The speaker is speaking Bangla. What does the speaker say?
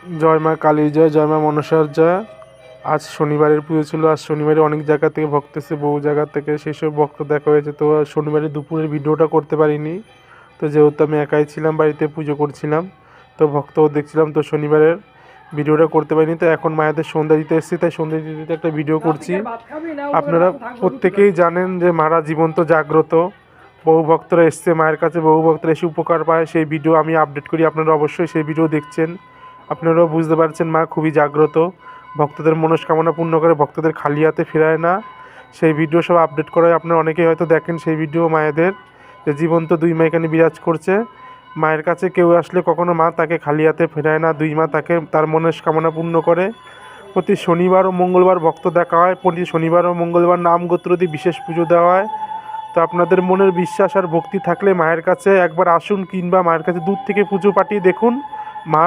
জয় মা কালীর জয়, জয় মা মনসার জয়। আজ শনিবারের পুজো ছিল। আজ শনিবারে অনেক জায়গা থেকে ভক্ত এসেছে, বহু জায়গা থেকে, সেই সব ভক্ত দেখা হয়েছে। তো শনিবারে দুপুরের ভিডিওটা করতে পারিনি, তো যেহেতু আমি একাই ছিলাম, বাড়িতে পুজো করছিলাম, তো ভক্তও দেখছিলাম, তো শনিবারের ভিডিওটা করতে পারিনি। তো এখন মায়েদের সন্ধ্যা দিতে এসেছি, তাই সন্ধ্যা দিতে দিতে একটা ভিডিও করছি। আপনারা প্রত্যেকেই জানেন যে মারা জীবন্ত জাগ্রত। বহু ভক্তরা এসছে মায়ের কাছে, বহু ভক্তরা এসে উপকার পায়, সেই ভিডিও আমি আপডেট করি। আপনারা অবশ্যই সেই ভিডিও দেখছেন, আপনারাও বুঝতে পারছেন মা খুবই জাগ্রত, ভক্তদের মনস্কামনা পূর্ণ করে, ভক্তদের খালি হাতে ফেরায় না। সেই ভিডিও সব আপডেট করায় আপনারা অনেকেই হয়তো দেখেন সেই ভিডিও মায়েদের, যে জীবন্ত দুই মা এখানে বিরাজ করছে। মায়ের কাছে কেউ আসলে কখনো মা তাকে খালি হাতে ফেরায় না, দুই মা তাকে তার মনস্কামনা পূর্ণ করে। প্রতি শনিবার ও মঙ্গলবার ভক্ত দেখা হয়, প্রতি শনিবার ও মঙ্গলবার নাম গোত্র দিয়ে বিশেষ পুজো দেওয়া হয়। তো আপনাদের মনের বিশ্বাস আর ভক্তি থাকলে মায়ের কাছে একবার আসুন, কিংবা মায়ের কাছে দূর থেকে পুজো পাঠিয়ে দেখুন। মা